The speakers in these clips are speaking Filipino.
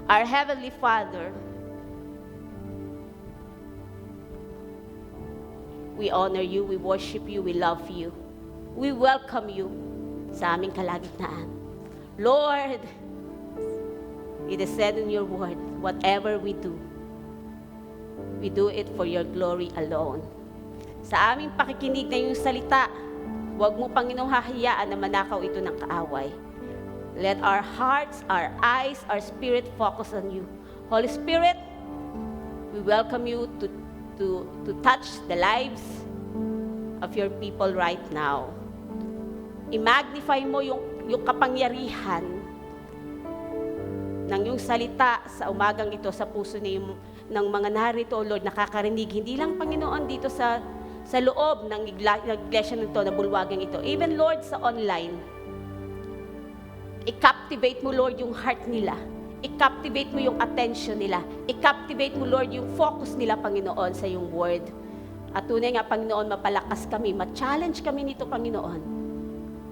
Our Heavenly Father, we honor you, we worship you, we love you. We welcome you sa aming kalagitnaan. Lord, it is said in your word, whatever we do it for your glory alone. Sa aming pakikinig na yung salita, huwag mo, Panginoong, hahayaan na manakaw ito ng kaaway. Let our hearts, our eyes, our spirit focus on you. Holy Spirit, we welcome you to touch the lives of your people right now. I-magnify mo yung kapangyarihan ng yung salita sa umagang ito sa puso ng mga narito, Lord, nakakarinig. Hindi lang, Panginoon, dito sa loob ng iglesia nito, na bulwagang ito. Even, Lord, sa online. I-captivate mo, Lord, yung heart nila. I-captivate mo yung attention nila. I-captivate mo, Lord, yung focus nila, Panginoon, sa yung word. At tunay nga, Panginoon, mapalakas kami, ma-challenge kami nito, Panginoon.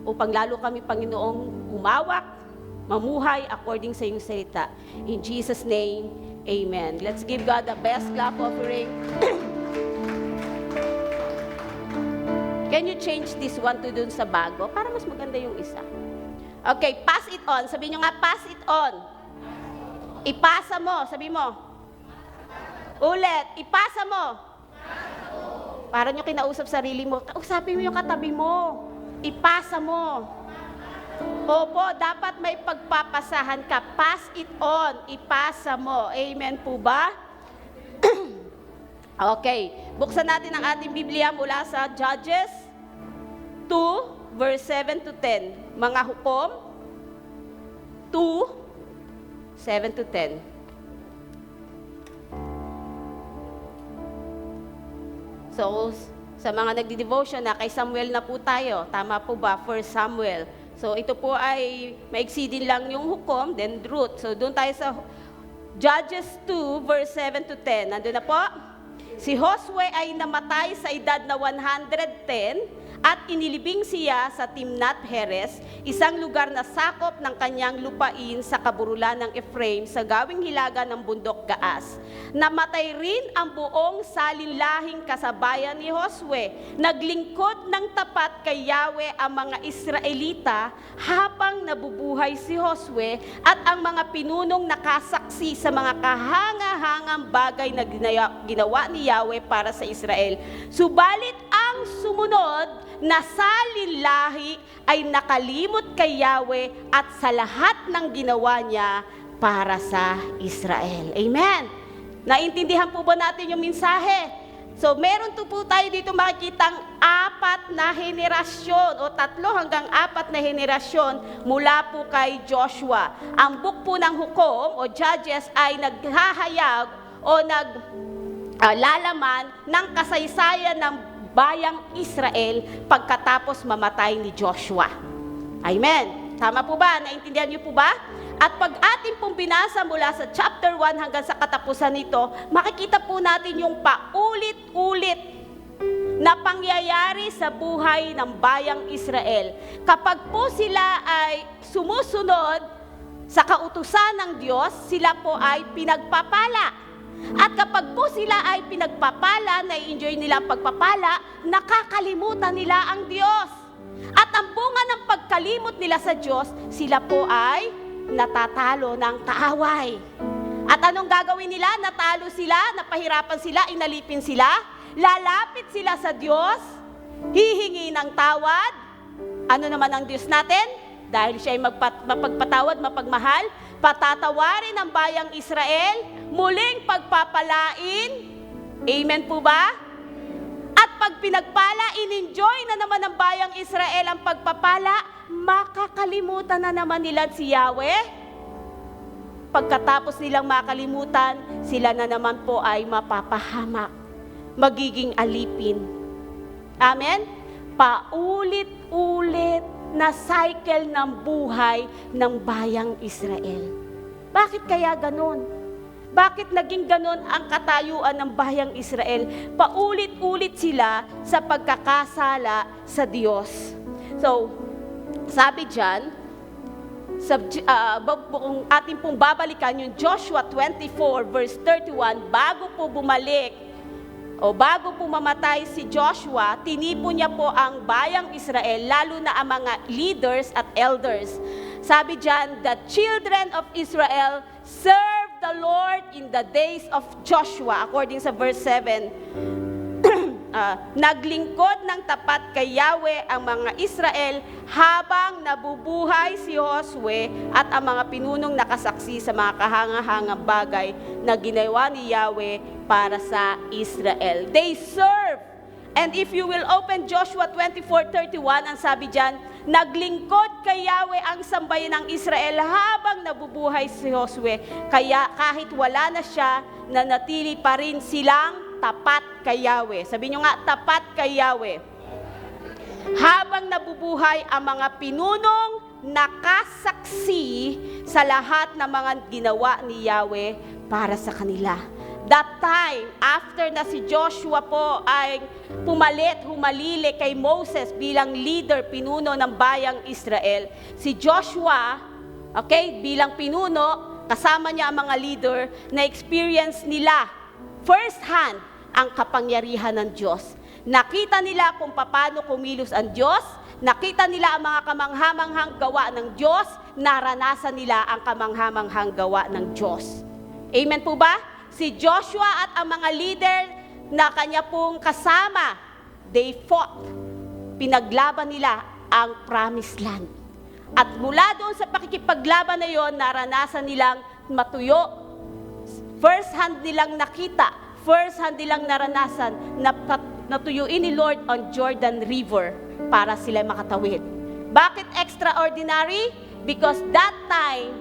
Upang lalo kami, Panginoong, humawak, mamuhay according sa iyong salita. In Jesus' name, amen. Let's give God the best clap offering. Can you change this one to dun sa bago? Para mas maganda yung isa. Okay, pass it on. Sabi nyo nga, pass it on. Ipasa mo. Sabi mo. Ulit, ipasa mo. Para nyo kinausap sarili mo. Kausapin mo yung katabi mo. Ipasa mo. Opo, dapat may pagpapasahan ka. Pass it on. Ipasa mo. Amen po ba? Okay. Buksan natin ang ating Biblia mula sa Judges 2, verse 7 to 10. Mga hukom, 2, 7 to 10. So, sa mga nagdi-devotion na kay Samuel na po tayo. Tama po ba? 1 Samuel. So, ito po ay maiksi din lang yung hukom, then Ruth. So, doon tayo sa Judges 2, verse 7 to 10. Nandun na po? Si Josue ay namatay sa edad na 110 at inilibing siya sa Timnath Heres, isang lugar na sakop ng kanyang lupain sa kaburulan ng Ephraim sa gawing hilaga ng bundok Gaas. Namatay rin ang buong salinlahing kasabayan ni Josue. Naglingkod ng tapat kay Yahweh ang mga Israelita habang nabubuhay si Josue at ang mga pinunong nakasaksi sa mga kahanga-hangang bagay na ginawa ni Yahweh para sa Israel. Subalit ang sumunod na salinlahi ay nakalimot kay Yahweh at sa lahat ng ginawa niya para sa Israel. Amen. Naintindihan po ba natin yung mensahe? So, meron po tayo dito makikitang 4 na henerasyon o 3 hanggang 4 na henerasyon mula po kay Joshua. Ang book po ng hukom o Judges ay naghahayag o naglalaman ng kasaysayan ng bayang Israel pagkatapos mamatay ni Joshua. Amen. Tama po ba? Naintindihan niyo po ba? At pag ating pong binasa mula sa chapter 1 hanggang sa katapusan nito, makikita po natin yung paulit-ulit na pangyayari sa buhay ng bayang Israel. Kapag po sila ay sumusunod sa kautusan ng Diyos, sila po ay pinagpapala. At kapag po sila ay pinagpapala, na-enjoy nila ang pagpapala, nakakalimutan nila ang Diyos. At ang bunga ng pagkalimot nila sa Diyos, sila po ay natatalo ng kaaway. At anong gagawin nila? Natalo sila, napahirapan sila, inalipin sila, lalapit sila sa Diyos, hihingi ng tawad. Ano naman ang Diyos natin? Dahil siya ay mapagpatawad, mapagmahal, patatawarin ang bayang Israel, muling pagpapalain. Amen po ba? At pag pinagpala, in-enjoy na naman ng bayang Israel ang pagpapala, makakalimutan na naman nila si Yahweh. Pagkatapos nilang makalimutan, sila na naman po ay mapapahamak, magiging alipin. Amen? Paulit-ulit na cycle ng buhay ng bayang Israel. Bakit kaya ganon? Bakit naging ganon ang katayuan ng bayang Israel? Paulit-ulit sila sa pagkakasala sa Diyos. So, sabi dyan, kung ating pong babalikan yung Joshua 24 verse 31, bago po bumalik o bago po mamatay si Joshua, tinipon niya po ang bayang Israel, lalo na ang mga leaders at elders. Sabi diyan, the children of Israel served the Lord in the days of Joshua, according sa verse 7. Naglingkod ng tapat kay Yahweh ang mga Israel habang nabubuhay si Josue at ang mga pinunong nakasaksi sa mga kahangahangang bagay na ginawa ni Yahweh para sa Israel. They serve. And if you will open Joshua 24:31, ang sabi diyan, naglingkod kay Yahweh ang sambayan ng Israel habang nabubuhay si Josue. Kaya kahit wala na siya, nanatili pa rin silang tapat kay Yahweh. Sabi nyo nga, tapat kay Yahweh. Habang nabubuhay ang mga pinunong nakasaksi sa lahat ng mga ginawa ni Yahweh para sa kanila. That time, after na si Joshua po ay humalili kay Moses bilang leader, pinuno ng bayang Israel, si Joshua, bilang pinuno, kasama niya ang mga leader, na experience nila first hand ang kapangyarihan ng Diyos. Nakita nila kung paano kumilos ang Diyos, nakita nila ang mga kamanghamanghang gawa ng Diyos, naranasan nila ang kamanghamanghang gawa ng Diyos. Amen po ba? Si Joshua at ang mga leader na kanya pong kasama, they fought. Pinaglaban nila ang promised land. At mula doon sa pakikipaglaban na yon, naranasan nilang matuyo. First hand nilang nakita, first hand nilang naranasan na natuyuin ni Lord on Jordan River para sila makatawid. Bakit extraordinary? Because that time,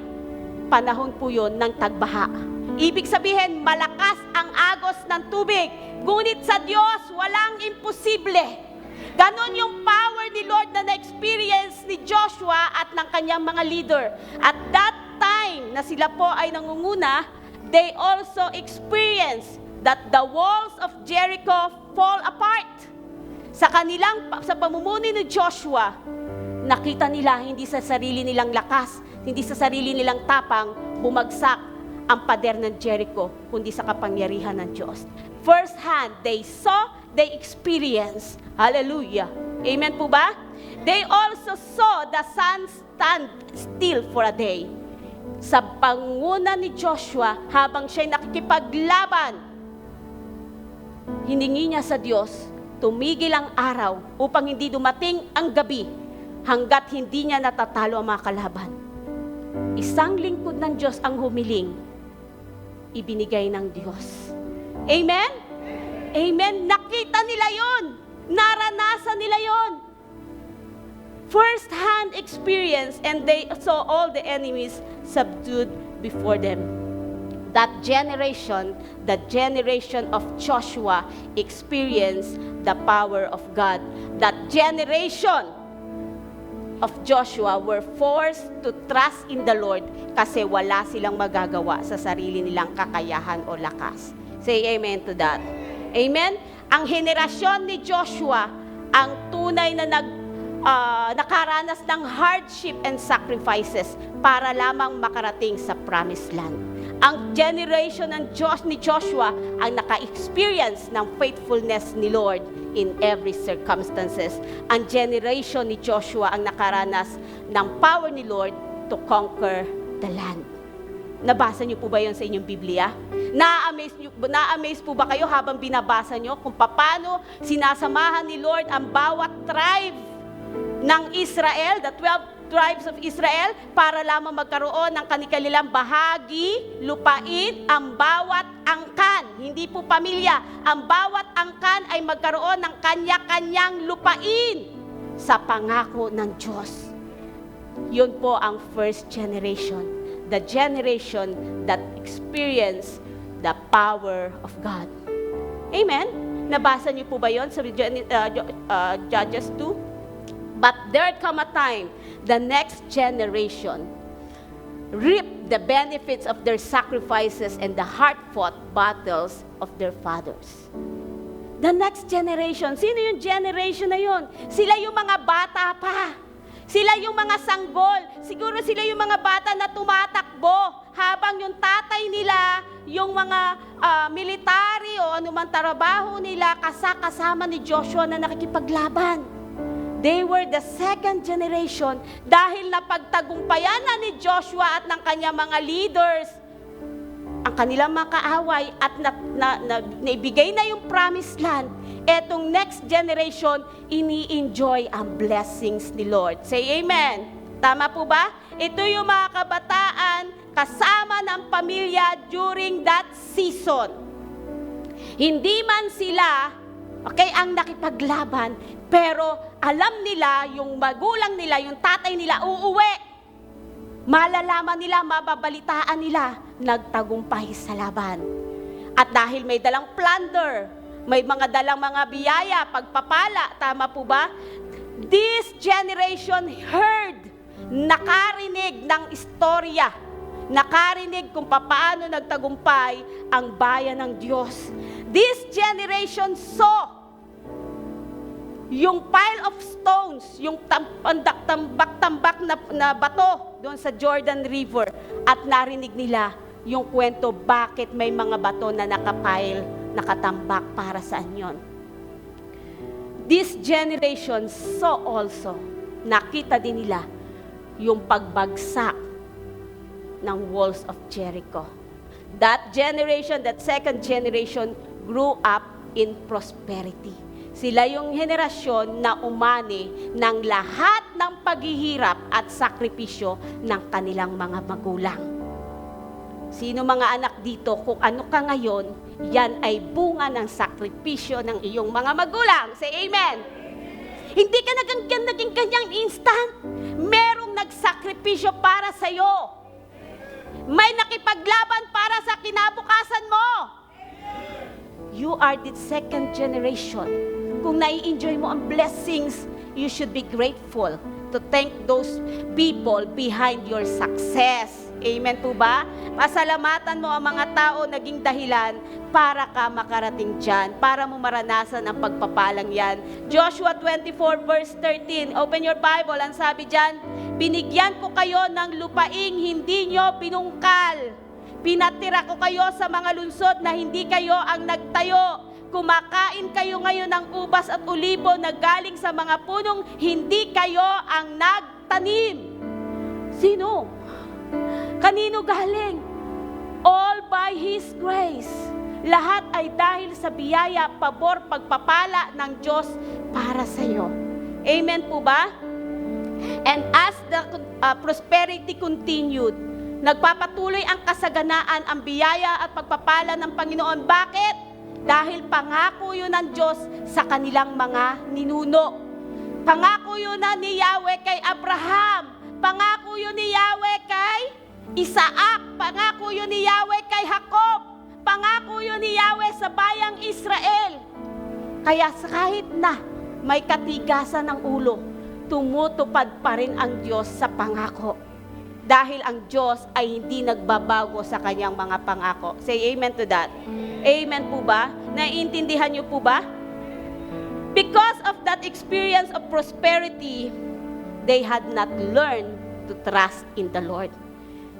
panahon po yun ng tagbaha. Ibig sabihin, malakas ang agos ng tubig. Ngunit sa Diyos, walang imposible. Ganon yung power ni Lord na na-experience ni Joshua at ng kanyang mga leader. At that time na sila po ay nangunguna, they also experienced that the walls of Jericho fall apart. Sa pamumuno ni Joshua, nakita nila hindi sa sarili nilang lakas, hindi sa sarili nilang tapang, bumagsak ang pader ng Jericho, kundi sa kapangyarihan ng Diyos. First hand, they saw, they experienced. Hallelujah. Amen po ba? They also saw the sun stand still for a day. Sa panguna ni Joshua, habang siya'y nakikipaglaban, hiningi niya sa Diyos, tumigil ang araw upang hindi dumating ang gabi hanggat hindi niya natatalo ang mga kalaban. Isang lingkod ng Diyos ang humiling, ibinigay ng Diyos. Amen? Amen? Nakita nila yon, naranasan nila yon. First-hand experience, and they saw all the enemies subdued before them. That generation, the generation of Joshua, experienced the power of God. That generation of Joshua were forced to trust in the Lord kasi wala silang magagawa sa sarili nilang kakayahan o lakas. Say amen to that. Amen? Ang henerasyon ni Joshua, ang tunay na nakaranas ng hardship and sacrifices para lamang makarating sa promised land. Ang generation ni Joshua ang naka-experience ng faithfulness ni Lord in every circumstances. Ang generation ni Joshua ang nakaranas ng power ni Lord to conquer the land. Nabasa niyo po ba yun sa inyong Biblia? Na-amaze po ba kayo habang binabasa niyo kung paano sinasamahan ni Lord ang bawat tribe ng Israel, the 12 tribes of Israel, para lamang magkaroon ng kanilang bahagi, lupain, ang bawat angkan, hindi po pamilya, ang bawat angkan ay magkaroon ng kanya-kanyang lupain sa pangako ng Diyos. Yun po ang first generation, the generation that experienced the power of God. Amen? Nabasa niyo po ba yun sa Judges 2? But there come a time, the next generation reap the benefits of their sacrifices and the hard-fought battles of their fathers. The next generation, sino yung generation na yun? Sila yung mga bata pa. Sila yung mga sanggol. Siguro sila yung mga bata na tumatakbo habang yung tatay nila, yung mga military o anumang trabaho nila, kasama ni Joshua na nakikipaglaban. They were the second generation dahil napagtagumpayan na ni Joshua at ng kanyang mga leaders ang kanilang mga kaaway at naibigay na yung promised land. Etong next generation, ini-enjoy ang blessings ni Lord. Say amen. Tama po ba? Ito yung mga kabataan kasama ng pamilya during that season. Hindi man sila, ang nakipaglaban, pero alam nila, yung magulang nila, yung tatay nila, uuwi. Malalaman nila, mababalitaan nila, nagtagumpay sa laban. At dahil may dalang plunder, may mga dalang mga biyaya, pagpapala, tama po ba? This generation heard, nakarinig ng istorya, nakarinig kung paano nagtagumpay ang bayan ng Diyos. This generation saw yung pile of stones, yung tambak-tambak na bato doon sa Jordan River, at narinig nila yung kwento bakit may mga bato na nakapile, nakatambak, para saan yun. This generation saw also, nakita din nila yung pagbagsak ng walls of Jericho. That generation, that second generation, grew up in prosperity. Sila yung henerasyon na umani ng lahat ng paghihirap at sakripisyo ng kanilang mga magulang. Sino mga anak dito, kung ano ka ngayon, yan ay bunga ng sakripisyo ng iyong mga magulang. Say amen. Hindi ka naging kanyang instant. Merong nagsakripisyo para sa iyo. May nakipaglaban para sa kinabukasan mo. You are the second generation. Kung nai-enjoy mo ang blessings, you should be grateful to thank those people behind your success. Amen po ba? Pasalamatan mo ang mga tao naging dahilan para ka makarating dyan, para mo maranasan ang pagpapalang yan. Joshua 24 verse 13, open your Bible, ang sabi dyan, binigyan ko kayo ng lupaing hindi nyo pinungkal. Pinatira ko kayo sa mga lungsod na hindi kayo ang nagtayo. Kumakain kayo ngayon ng ubas at ulibo na galing sa mga punong hindi kayo ang nagtanim. Sino? Kanino galing? All by His grace. Lahat ay dahil sa biyaya, pabor, pagpapala ng Diyos para sa iyo. Amen po ba? And as the prosperity continued, nagpapatuloy ang kasaganaan, ang biyaya at pagpapala ng Panginoon. Bakit? Dahil pangako yun ng Diyos sa kanilang mga ninuno. Pangako yun na ni Yahweh kay Abraham. Pangako yun ni Yahweh kay Isaac. Pangako yun ni Yahweh kay Jacob. Pangako yun ni Yahweh sa bayang Israel. Kaya kahit na may katigasan ng ulo, tumutupad pa rin ang Diyos sa pangako. Dahil ang Diyos ay hindi nagbabago sa kanyang mga pangako. Say amen to that. Amen po ba? Naiintindihan niyo po ba? Because of that experience of prosperity, they had not learned to trust in the Lord.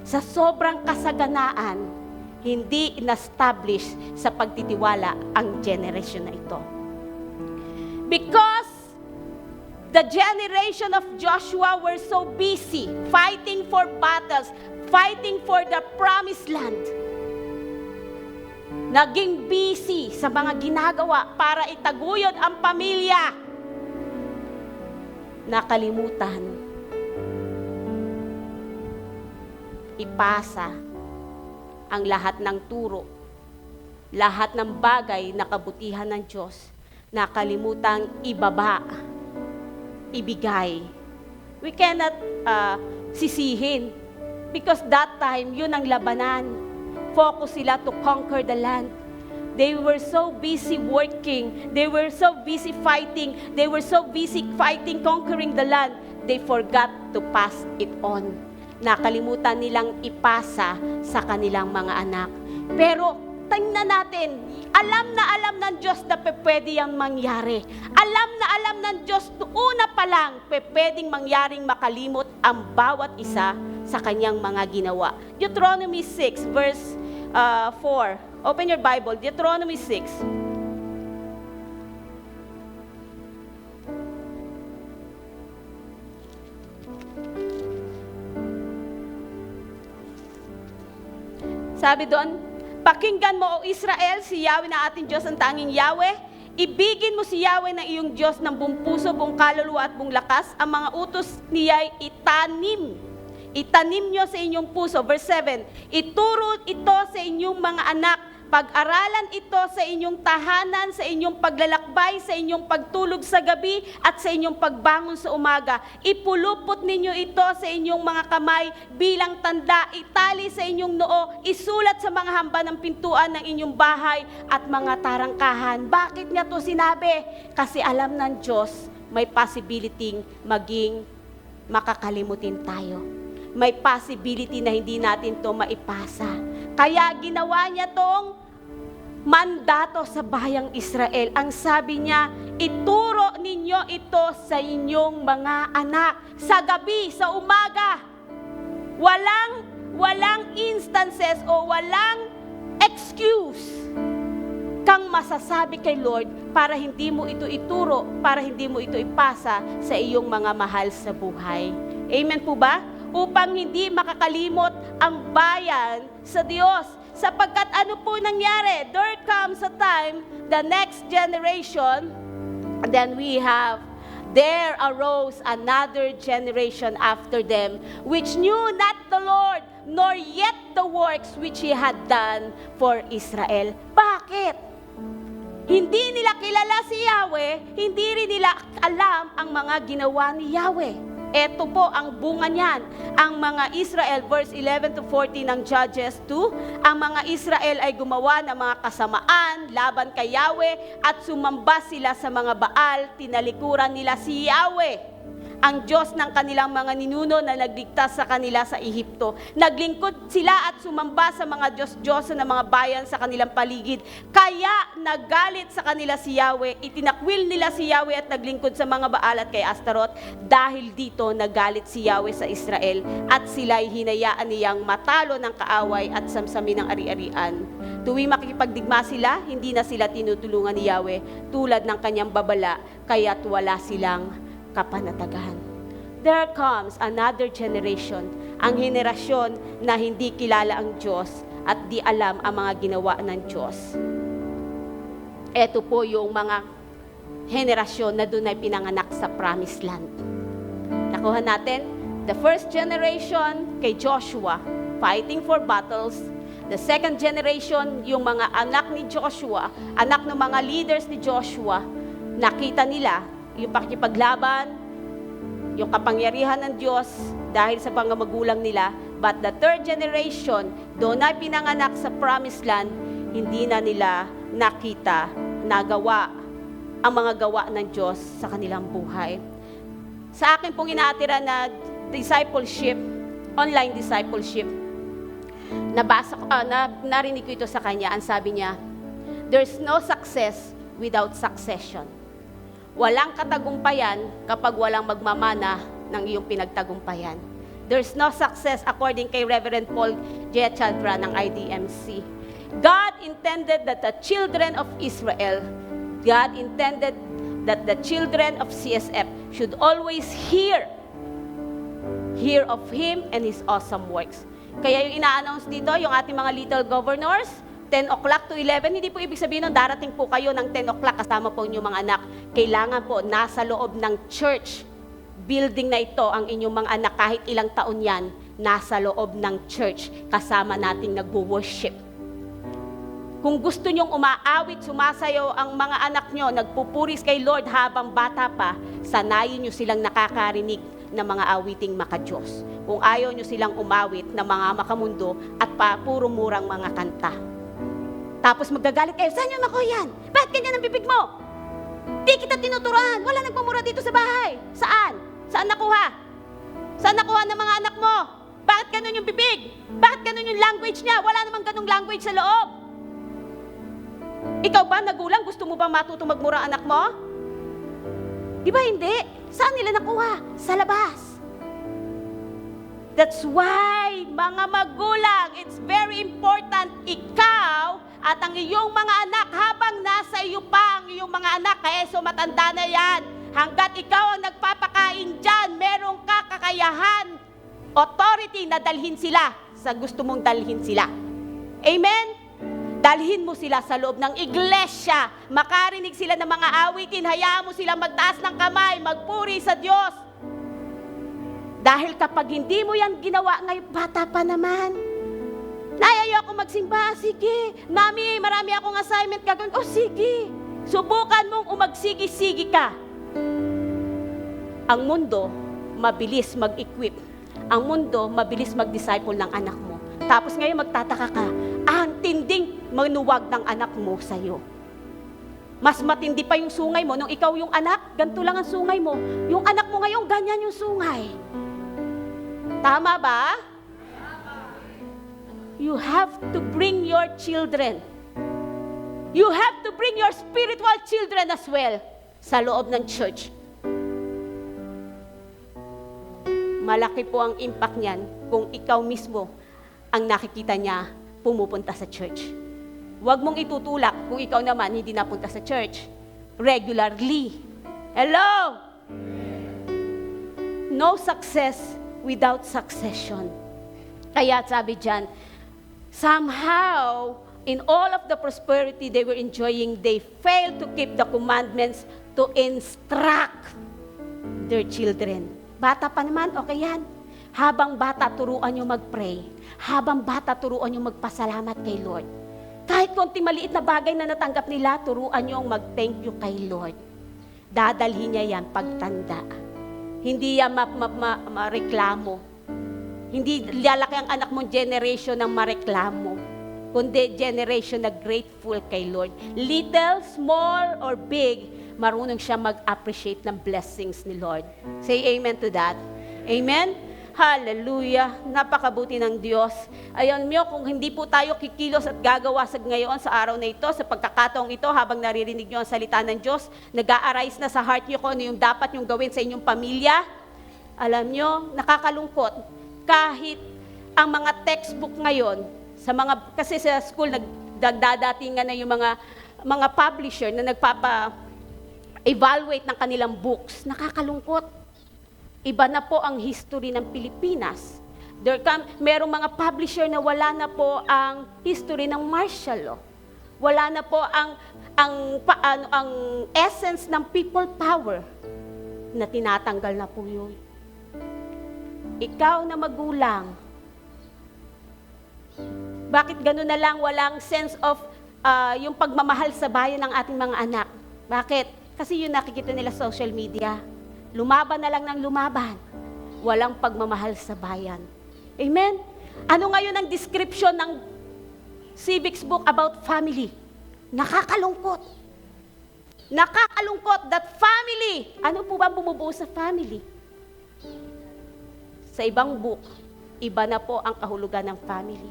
Sa sobrang kasaganaan, hindi in-establish sa pagtitiwala ang generation na ito. Because the generation of Joshua were so busy fighting for battles, fighting for the promised land. Naging busy sa mga ginagawa para itaguyod ang pamilya. Nakalimutan ipasa ang lahat ng turo, lahat ng bagay na kabutihan ng Diyos. Nakalimutang ibaba, ibigay. We cannot sisihin because that time, yun ang labanan. Focus sila to conquer the land. They were so busy working. They were so busy fighting. They were so busy fighting, conquering the land. They forgot to pass it on. Nakalimutan nilang ipasa sa kanilang mga anak. Pero tingnan natin, alam ng Diyos na pwede yang mangyari. Alam ng Diyos, una pa lang, pwedeng mangyaring makalimot ang bawat isa sa kanyang mga ginawa. Deuteronomy 6, verse 4. Open your Bible, Deuteronomy 6. Sabi doon, pakinggan mo, O Israel, si Yahweh na ating Diyos, ang tanging Yahweh. Ibigin mo si Yahweh na iyong Diyos ng buong puso, buong kaluluwa at buong lakas. Ang mga utos niya'y itanim. Itanim nyo sa inyong puso. Verse 7, ituro ito sa inyong mga anak. Pag-aralan ito sa inyong tahanan, sa inyong paglalakbay, sa inyong pagtulog sa gabi, at sa inyong pagbangon sa umaga. Ipulupot ninyo ito sa inyong mga kamay bilang tanda, itali sa inyong noo, isulat sa mga hamba ng pintuan ng inyong bahay at mga tarangkahan. Bakit niya to sinabi? Kasi alam ng Diyos, may possibility maging makakalimutin tayo. May possibility na hindi natin to maipasa. Kaya ginawa niya tong mandato sa bayang Israel. Ang sabi niya, ituro ninyo ito sa inyong mga anak. Sa gabi, sa umaga. Walang instances o walang excuse kang masasabi kay Lord para hindi mo ito ituro, para hindi mo ito ipasa sa iyong mga mahal sa buhay. Amen po ba? Upang hindi makakalimot ang bayan sa Diyos. Sapagkat ano po nangyari? There comes a time, the next generation, then there arose another generation after them, which knew not the Lord, nor yet the works which He had done for Israel. Bakit? Hindi nila kilala si Yahweh, hindi rin nila alam ang mga ginawa ni Yahweh. Ito po ang bunga niyan. Ang mga Israel, verse 11 to 14 ng Judges 2, ang mga Israel ay gumawa ng mga kasamaan laban kay Yahweh at sumamba sila sa mga Baal, tinalikuran nila si Yahweh, ang Diyos ng kanilang mga ninuno na nagligtas sa kanila sa Ehipto. Naglingkod sila at sumamba sa mga Diyos-Diyosan ng mga bayan sa kanilang paligid. Kaya nagalit sa kanila si Yahweh, itinakwil nila si Yahweh at naglingkod sa mga Baal at kay Astaroth. Dahil dito nagalit si Yahweh sa Israel at sila'y hinayaan niyang matalo ng kaaway at samsamin ng ari-arian. Tuwing makikipagdigma sila, hindi na sila tinutulungan ni Yahweh tulad ng kanyang babala, kaya't wala silang kapanatagan. There comes another generation, ang henerasyon na hindi kilala ang Diyos at di alam ang mga ginawa ng Diyos. Ito po yung mga henerasyon na doon ay pinanganak sa Promised Land. Nakuha natin, the first generation kay Joshua, fighting for battles. The second generation, yung mga anak ni Joshua, anak ng mga leaders ni Joshua, nakita nila yung pakikipaglaban, yung kapangyarihan ng Diyos dahil sa mga magulang nila. But the third generation, doon ay pinanganak sa Promised Land, hindi na nila nakita, nagawa ang mga gawa ng Diyos sa kanilang buhay. Sa akin pong inaatira na discipleship, online discipleship, narinig ko ito sa kanya. Ang sabi niya, there's no success without succession. Walang katagumpayan kapag walang magmamana ng iyong pinagtagumpayan. There's no success according kay Reverend Paul J. Chadra ng IDMC. God intended that the children of Israel, God intended that the children of CSF should always hear of Him and His awesome works. Kaya yung ina-announce dito, yung ating mga little governors, 10 o'clock to 11, hindi po ibig sabihin nun, darating po kayo ng 10 o'clock kasama po inyong mga anak. Kailangan po, nasa loob ng church building na ito, ang inyong mga anak, kahit ilang taon yan, nasa loob ng church, kasama nating nagwo-worship. Kung gusto nyong umaawit, sumasayaw ang mga anak nyo, nagpupuris kay Lord habang bata pa, sanayin nyo silang nakakarinig ng mga awiting makadiyos. Kung ayaw nyo silang umawit ng mga makamundo at puro murang mga kanta. Tapos magagalit kayo, saan nyo nakuha yan? Bakit ganyan ang bibig mo? Di kita tinuturuan, wala nagmumura dito sa bahay. Saan? Saan nakuha? Saan nakuha ng mga anak mo? Bakit ganun yung bibig? Bakit ganun yung language niya? Wala namang ganung language sa loob. Ikaw ba, nagulang, gusto mo ba matutong magmura anak mo? Di ba hindi? Saan nila nakuha? Sa labas. That's why, mga magulang, it's very important ikaw at ang iyong mga anak habang nasa iyo pa ang iyong mga anak, kaya so matanda na yan. Hanggat ikaw ang nagpapakain dyan, merong kakayahan, authority na dalhin sila sa gusto mong dalhin sila. Amen? Dalhin mo sila sa loob ng iglesia. Makarinig sila ng mga awitin. Hayaan mo sila magtaas ng kamay, magpuri sa Diyos. Dahil kapag hindi mo yan ginawa ngayon, bata pa naman. Nayayo ako magsimba. Sige. Mami, marami akong assignment gagawin. O sige. Subukan mong umagsigi-sigi ka. Ang mundo, mabilis mag-equip. Ang mundo, mabilis mag-disciple ng anak mo. Tapos ngayon magtataka ka, ang tinding manuwag ng anak mo sa'yo. Mas matindi pa yung sungay mo. Nung ikaw yung anak, ganito lang ang sungay mo. Yung anak mo ngayon, ganyan yung sungay. Tama ba? You have to bring your children. You have to bring your spiritual children as well sa loob ng church. Malaki po ang impact niyan kung ikaw mismo ang nakikita niya pumupunta sa church. Huwag mong itutulak kung ikaw naman hindi napunta sa church regularly. Hello? No success without succession. Kaya sabi dyan, somehow, in all of the prosperity they were enjoying, they failed to keep the commandments to instruct their children. Bata pa naman, okay yan. Habang bata, turuan nyo mag-pray. Habang bata, turuan nyo magpasalamat kay Lord. Kahit konti maliit na bagay na natanggap nila, turuan nyo mag-thank you kay Lord. Dadalhin niya yan pagtanda. Hindi yan mareklamo. Hindi lalaki ang anak mong generation ng mareklamo, kundi generation na grateful kay Lord. Little, small, or big, marunong siya mag-appreciate ng blessings ni Lord. Say amen to that. Amen? Hallelujah! Napakabuti ng Diyos. Ayon niyo, kung hindi po tayo kikilos at gagawa sa ngayon sa araw na ito, sa pagkakataong ito, habang naririnig niyo ang salita ng Diyos, nag-a-arise na sa heart niyo kung ano yung dapat niyong gawin sa inyong pamilya. Alam niyo, nakakalungkot. Kahit ang mga textbook ngayon, kasi sa school, nagdadatingan na yung mga publisher na nagpapa-evaluate ng kanilang books. Nakakalungkot. Iba na po ang history ng Pilipinas. Merong mga publisher na wala na po ang history ng martial law. Wala na po ang essence ng people power na tinatanggal na po yun. Ikaw na magulang, bakit gano'n na lang walang sense of yung pagmamahal sa bayan ng ating mga anak? Bakit? Kasi yun nakikita nila sa social media. Lumaban na lang ng lumaban. Walang pagmamahal sa bayan. Amen? Ano ngayon ang description ng civics book about family? Nakakalungkot. Nakakalungkot that family. Ano po ba bumubuo sa family? Sa ibang book, iba na po ang kahulugan ng family.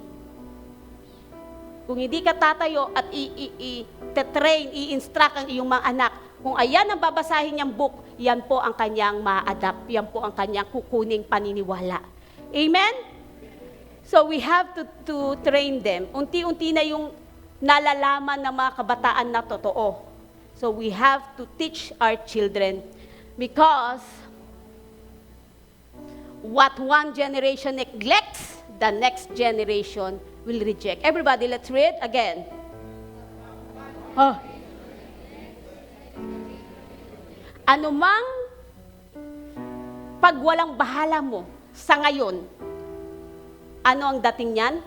Kung hindi ka tatayo at i-train, i-instruct ang iyong mga anak, kung ayan ang babasahin niyang book, yan po ang kanyang ma-adapt, yan po ang kanyang kukuning paniniwala. Amen? So we have to train them. Unti-unti na yung nalalaman ng mga kabataan na totoo. So we have to teach our children because what one generation neglects, the next generation will reject. Everybody, let's read again. Anumang pagwalang bahala mo sa ngayon, ano ang dating niyan?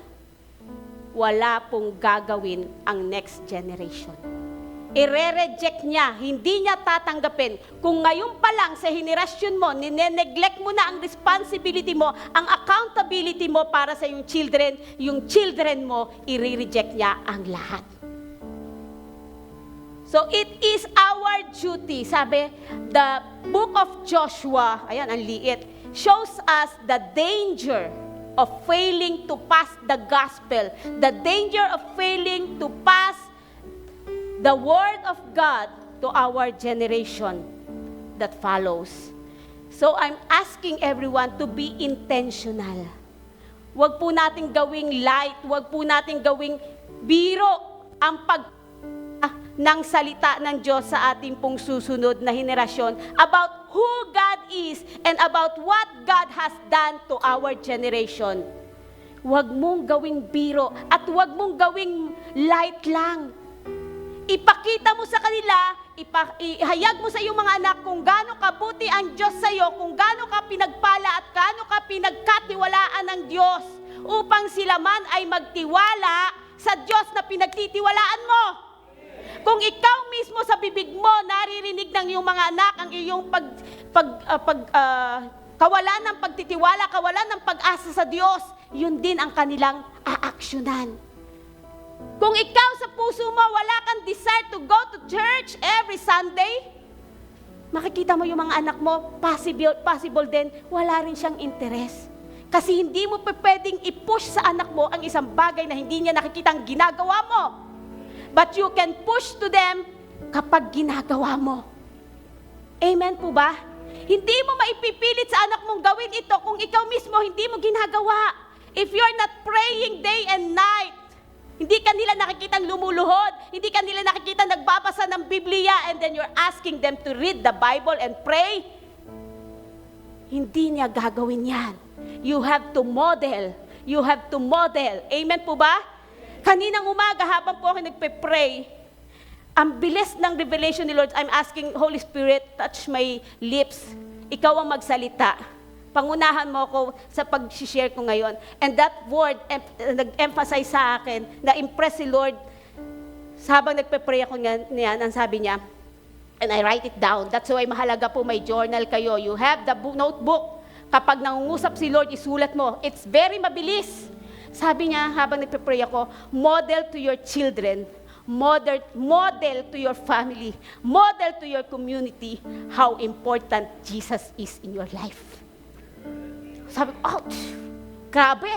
Wala pong gagawin ang next generation. I-reject niya, hindi niya tatanggapin. Kung ngayon pa lang sa henerasyon mo, nineneglect mo na ang responsibility mo, ang accountability mo para sa yung children mo, i-reject niya ang lahat. So it is our duty, sabi, the book of Joshua, ayan, ang liit, shows us the danger of failing to pass the gospel, the danger of failing to pass the Word of God to our generation that follows. So I'm asking everyone to be intentional. Huwag po nating gawing light, huwag po nating gawing biro ang ng salita ng Diyos sa ating pong susunod na henerasyon about who God is and about what God has done to our generation. Huwag mong gawing biro at huwag mong gawing light lang. Ipakita mo sa kanila, ihayag mo sa iyong mga anak kung gaano kabuti ang Diyos sa iyo, kung gaano ka pinagpala at gaano ka pinagkatiwalaan ng Diyos upang sila man ay magtiwala sa Diyos na pinagtitiwalaan mo. Kung ikaw mismo sa bibig mo naririnig ng iyong mga anak ang iyong kawalan ng pagtitiwala, kawalan ng pag-asa sa Diyos, yun din ang kanilang aaksyonan. Kung ikaw sa puso mo wala kang desire to go to church every Sunday, makikita mo yung mga anak mo, possible din, wala rin siyang interes. Kasi hindi mo pwedeng i-push sa anak mo ang isang bagay na hindi niya nakikita ang ginagawa mo. But you can push to them kapag ginagawa mo. Amen po ba? Hindi mo maipipilit sa anak mong gawin ito kung ikaw mismo hindi mo ginagawa. If you're not praying day and night, hindi ka nila nakikitang lumuluhod, hindi ka nila nakikita nagbabasa ng Biblia, and then you're asking them to read the Bible and pray, hindi niya gagawin yan. You have to model. You have to model. Amen po ba? Kaninang umaga, habang po ako nagpe-pray, ang bilis ng revelation ni Lord, I'm asking, Holy Spirit, touch my lips. Ikaw ang magsalita. Pangunahan mo ako sa pag-share ko ngayon. And that word, nag-emphasize sa akin, na-impress si Lord. Habang nagpe-pray ako niyan, ang sabi niya, and I write it down. That's why mahalaga po may journal kayo. You have the notebook. Kapag nangungusap si Lord, isulat mo. It's very mabilis. Sabi niya, habang nagpe-pray ako, model to your children, model to your family, model to your community how important Jesus is in your life. Sabi ko, ouch, grabe.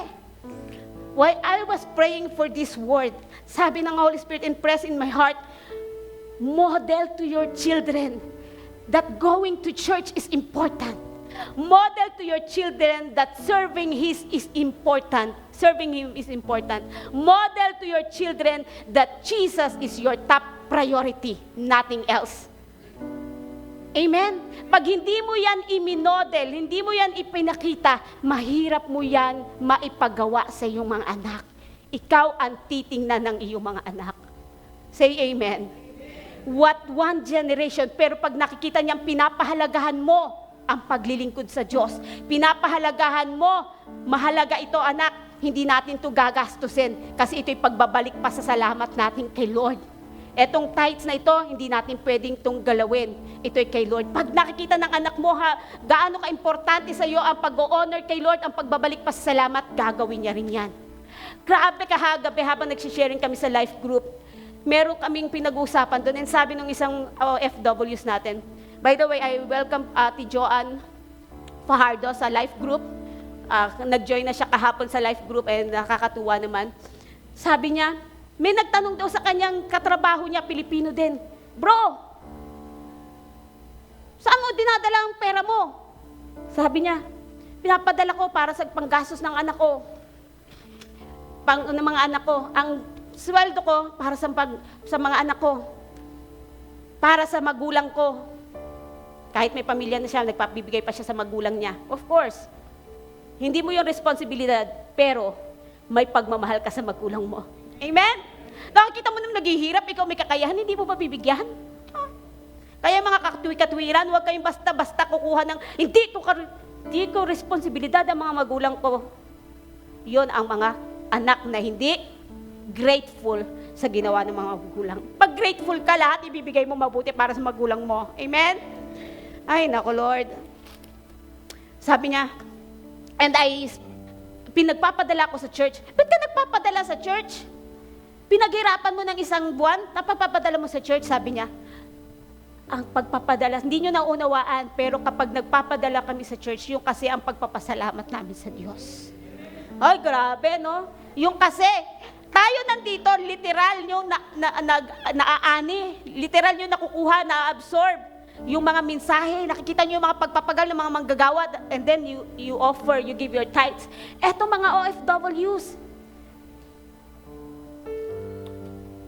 While I was praying for this word, sabi ng Holy Spirit, impress in my heart, model to your children that going to church is important. Model to your children that serving Him is important. Model to your children that Jesus is your top priority, nothing else. Amen? Pag hindi mo yan iminodel, hindi mo yan ipinakita, mahirap mo yan maipagawa sa iyong mga anak. Ikaw ang titingnan ng iyong mga anak. Say amen. What one generation, pero pag nakikita niyang pinapahalagahan mo ang paglilingkod sa Diyos. Pinapahalagahan mo, mahalaga ito anak, hindi natin ito gagastusin kasi ito'y pagbabalik pa sa salamat natin kay Lord. Etong tithes na ito, hindi natin pwedeng itong galawin. Ito'y kay Lord. Pag nakikita ng anak mo, gaano ka-importante sa iyo ang pag-honor kay Lord, ang pagbabalik pa sa salamat, gagawin niya rin yan. Grabe kahagabi habang nagsisharing kami sa life group, meron kaming pinag-uusapan doon and sabi ng isang OFWs natin, by the way, I welcome Ate Joanne Fajardo sa life group. Nag-join na siya kahapon sa life group and nakakatuwa naman. Sabi niya, may nagtanong daw sa kanyang katrabaho niya, Pilipino din, bro, saan mo dinadala ang pera mo? Sabi niya, pinapadala ko para sa panggastos ng anak ko. Ng mga anak ko. Ang sweldo ko para sa mga anak ko. Para sa magulang ko. Kahit may pamilya na siya, nagpapibigay pa siya sa magulang niya. Of course, hindi mo yung responsibilidad, pero may pagmamahal ka sa magulang mo. Amen? Nakikita mo nung naghihirap, ikaw may kakayahan, hindi mo ba bibigyan? Kaya mga katwi-katwiran, huwag kayong basta-basta kukuha ng, hindi ko responsibilidad ang mga magulang ko. Yon ang mga anak na hindi grateful sa ginawa ng mga magulang. Pag grateful ka, lahat ibibigay mo mabuti para sa magulang mo. Amen? Ay, naku Lord. Sabi niya, and pinagpapadala ko sa church. Ba't ka nagpapadala sa church? Pinaghirapan mo ng isang buwan, napagpapadala mo sa church, sabi niya. Ang pagpapadala, hindi nyo naunawaan, pero kapag nagpapadala kami sa church, yung kasi ang pagpapasalamat namin sa Diyos. Ay, grabe, no? Yung kasi, Tayo nandito, literal nyo naaani, literal nyo nakukuha, na-absorb yung mga mensahe, nakikita nyo yung mga pagpapagal ng mga manggagawa, and then you offer, you give your tithes. Eto mga OFWs,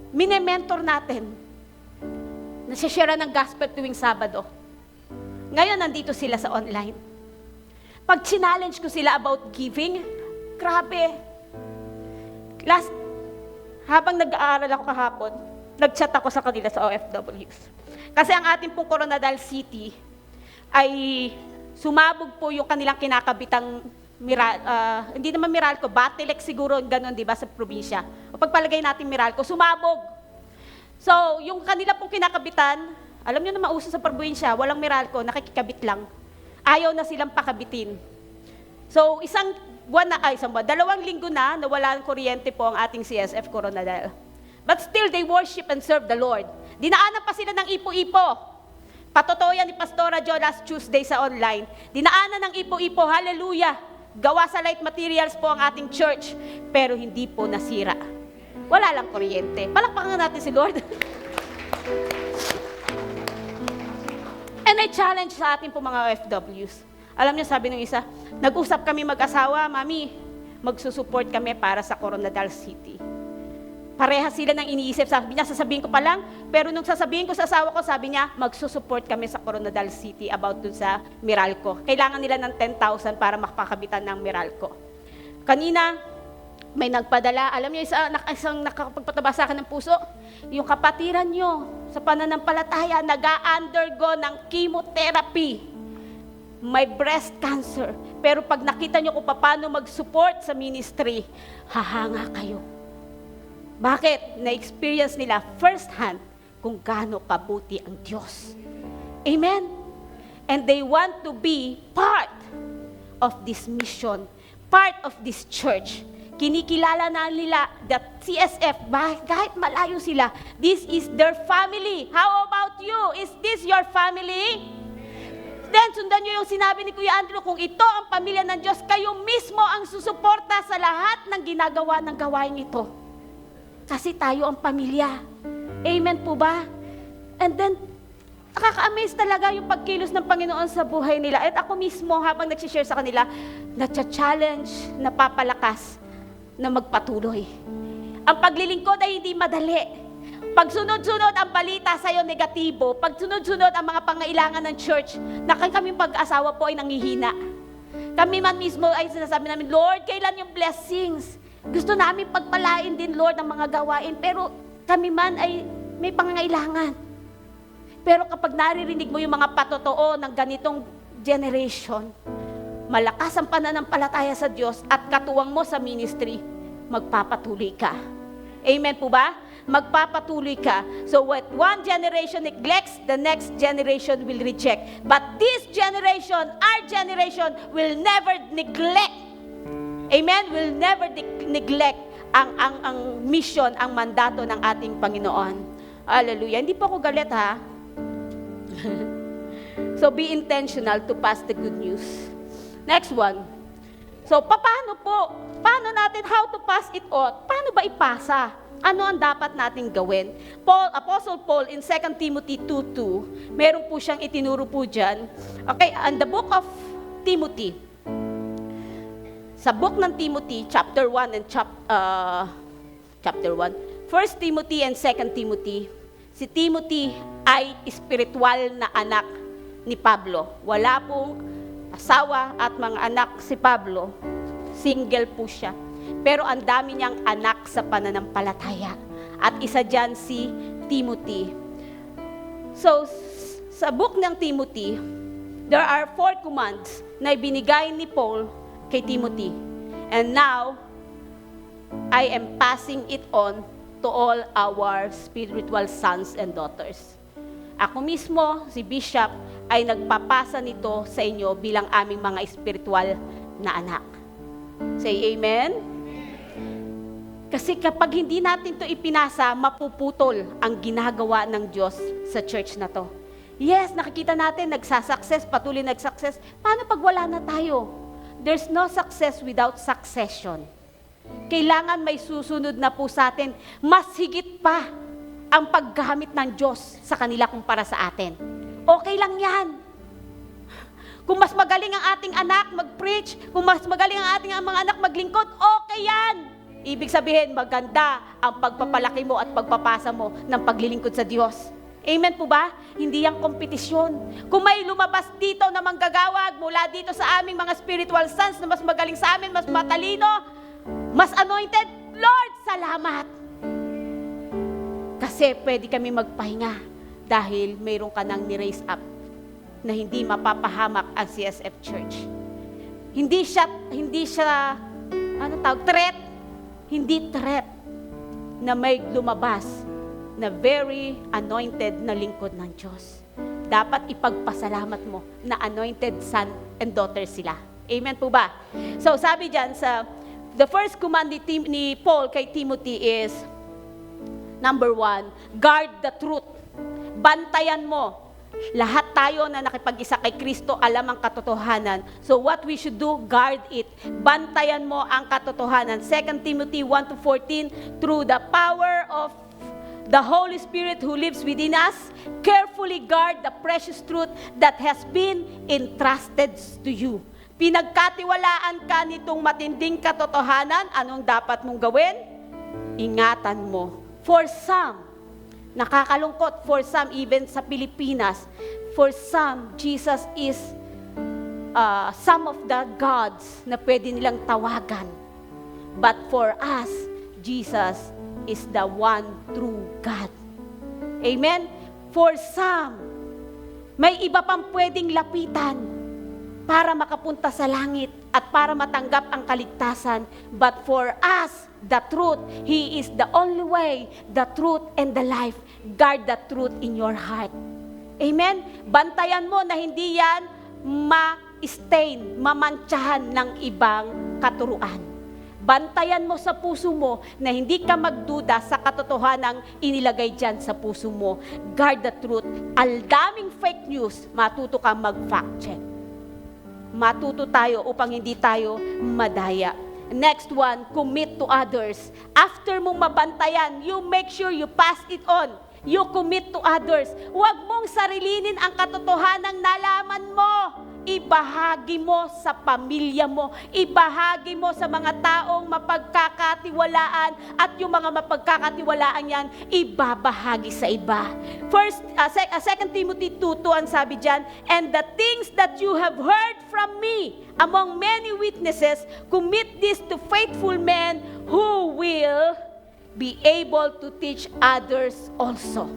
mine-mentor natin, nasishare ng gospel tuwing Sabado. Ngayon, nandito sila sa online. Pag challenge ko sila about giving, grabe. Habang nag-aaral ako kahapon, nag-chat ako sa kanila sa OFWs. Kasi ang ating pong Coronadal City ay sumabog po yung kanilang kinakabitang hindi naman Meralco, Batelec siguro, ganun, di ba, sa probinsya. O pagpalagay natin Meralco, sumabog. So, yung kanila pong kinakabitan, alam nyo na mauso sa probinsya, walang Meralco, nakikikabit lang. Ayaw na silang pakabitin. So, dalawang linggo na nawala ng kuryente po ang ating CSF Coronadal. But still, they worship and serve the Lord. Dinaanan pa sila ng ipo-ipo. Patotoo yan ni Pastora Jo last Tuesday sa online. Dinaanan ng ipo-ipo, hallelujah. Gawa sa light materials po ang ating church, pero hindi po nasira. Wala lang kuryente. Palakpakan natin si Lord. And I challenge sa ating po mga OFWs. Alam niyo, sabi ng isa, nag-usap kami mag-asawa, Mami, magsusupport kami para sa Coronadal City. Pareha sila ng iniisip. Sabi niya, sasabihin ko pa lang, pero nung sasabihin ko sa asawa ko, sabi niya, magsusupport kami sa Coronadal City about dun sa Meralco. Kailangan nila ng 10,000 para makakabitan ng Meralco. Kanina, may nagpadala, alam niyo, isang nakapagpataba sa akin ng puso, yung kapatiran niyo sa pananampalataya, nag-undergo ng chemotherapy. May breast cancer. Pero pag nakita niyo kung paano mag-support sa ministry, hahanga kayo. Bakit? Na-experience nila firsthand kung gaano kabuti ang Diyos. Amen? And they want to be part of this mission, part of this church. Kinikilala na nila that CSF, kahit malayo sila, this is their family. How about you? Is this your family? Then, sundan nyo yung sinabi ni Kuya Andrew, kung ito ang pamilya ng Diyos, kayo mismo ang susuporta sa lahat ng ginagawa ng gawain ito. Kasi tayo ang pamilya. Amen po ba? And then, nakaka-amaze talaga yung pagkilos ng Panginoon sa buhay nila. At ako mismo, habang nagsishare sa kanila, na-challenge, napapalakas na magpatuloy. Ang paglilingkod ay hindi madali. Pag sunod-sunod ang balita sa'yo negatibo, pag sunod-sunod ang mga pangailangan ng church, na kami pag-asawa po ay nangihina. Kami man mismo ay sinasabi namin, Lord, kailan yung blessings? Gusto namin pagpalain din, Lord, ng mga gawain, pero kami man ay may pangangailangan. Pero kapag naririnig mo yung mga patotoo ng ganitong generation, malakas ang pananampalataya sa Diyos at katuwang mo sa ministry, magpapatuloy ka. Amen po ba? Magpapatuloy ka. So what one generation neglects, the next generation will reject. But this generation, our generation, will never neglect. Amen? Will never neglect ang mission, ang mandato ng ating Panginoon. Hallelujah. Hindi po ako galit, ha? So be intentional to pass the good news. Next one. So paano po? Paano natin, how to pass it on? Paano ba ipasa? Ano ang dapat nating gawin? Apostle Paul in 2 Timothy 2:2, meron po siyang itinuro po dyan. Okay, and the book of Timothy, sa book ng Timothy, chapter 1 and chapter 1, 1 Timothy and 2 Timothy, si Timothy ay espiritual na anak ni Pablo. Wala pong asawa at mga anak si Pablo. Single po siya. Pero ang dami niyang anak sa pananampalataya. At isa dyan si Timothy. So, sa book ng Timothy, there are 4 commands na ibinigay ni Paul kay Timothy. And now, I am passing it on to all our spiritual sons and daughters. Ako mismo, si Bishop, ay nagpapasa nito sa inyo bilang aming mga spiritual na anak. Say amen? Kasi kapag hindi natin to ipinasa, mapuputol ang ginagawa ng Diyos sa church na to. Yes, nakikita natin, nagsasucess, patuloy nagsuccess. Paano pag wala na tayo? There's no success without succession. kailangan may susunod na po sa atin. Mas higit pa ang paggamit ng Diyos sa kanila kumpara sa atin. Okay lang yan. Kung mas magaling ang ating anak mag-preach, kung mas magaling ang ating mga anak maglingkod, okay yan. Ibig sabihin, maganda ang pagpapalaki mo at pagpapasa mo ng paglilingkod sa Diyos. Amen po ba? Hindi yung kompetisyon. Kung may lumabas dito na manggagawag mula dito sa aming mga spiritual sons na mas magaling sa amin, mas matalino, mas anointed, Lord, salamat. Kasi pwede kami magpahinga dahil mayroon ka nang ni-raise up na hindi mapapahamak ang CSF Church. Hindi siya threat. Hindi threat na may lumabas na very anointed na lingkod ng Diyos. Dapat ipagpasalamat mo na anointed son and daughter sila. Amen po ba? So sabi dyan the first command ni Paul kay Timothy is, number 1, guard the truth. Bantayan mo. Lahat tayo na nakipag-isa kay Kristo, alam ang katotohanan. So what we should do, guard it. Bantayan mo ang katotohanan. 2 Timothy 1-14, through the power of the Holy Spirit who lives within us, carefully guard the precious truth that has been entrusted to you. Pinagkatiwalaan ka nitong matinding katotohanan, anong dapat mong gawin? Ingatan mo. For some, nakakalungkot, for some, even sa Pilipinas, for some, Jesus is some of the gods na pwede nilang tawagan. But for us, Jesus is the one true God. Amen? For some, may iba pang pwedeng lapitan para makapunta sa langit at para matanggap ang kaligtasan. But for us, the truth, He is the only way, the truth, and the life. Guard the truth in your heart. Amen? Bantayan mo na hindi yan ma-stain, mamantsahan ng ibang katuruan. Bantayan mo sa puso mo na hindi ka magduda sa katotohanang inilagay dyan sa puso mo. Guard the truth. Al daming fake news, matuto kang mag-fact check. Matuto tayo upang hindi tayo madaya. Next one, commit to others. After mong mabantayan, you make sure you pass it on. You commit to others. Huwag mong sarilinin ang katotohanang nalaman mo. Ibahagi mo sa pamilya mo. Ibahagi mo sa mga taong mapagkakatiwalaan. At yung mga mapagkakatiwalaan yan, ibabahagi sa iba. 2 Timothy 2:2 ang sabi dyan, and the things that you have heard from me among many witnesses, commit this to faithful men who will be able to teach others also.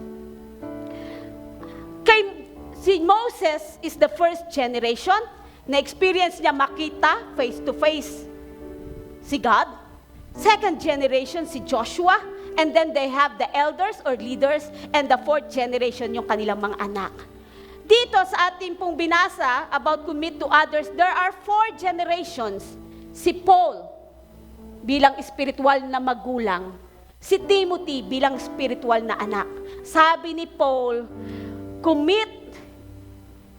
Si Moses is the first generation na experience niya makita face to face si God. Second generation si Joshua, and then they have the elders or leaders, and the fourth generation yung kanilang mga anak. Dito sa ating pong binasa about commit to others, there are 4 generations. Si Paul bilang spiritual na magulang, si Timothy bilang spiritual na anak. Sabi ni Paul, commit,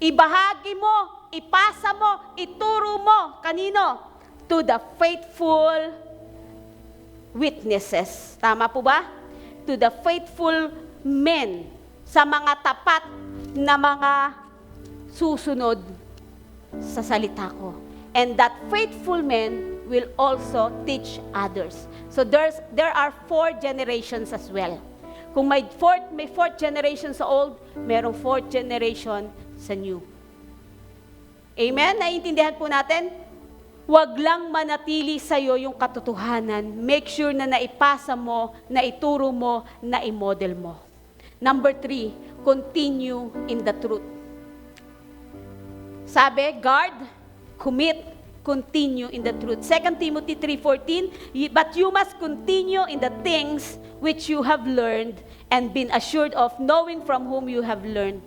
ibahagi mo, ipasa mo, ituro mo, kanino? To the faithful witnesses. Tama po ba? To the faithful men, sa mga tapat na mga susunod sa salita ko. And that faithful men will also teach others. So there are 4 generations as well. Kung may fourth generation sa old, merong 4th generation sa new. Amen? Naiintindihan po natin? Huwag lang manatili sa'yo yung katotohanan. Make sure na naipasa mo, naituro mo, naimodel mo. Number 3, continue in the truth. Sabi, guard, commit, continue in the truth. 2 Timothy 3:14, but you must continue in the things which you have learned and been assured of, knowing from whom you have learned.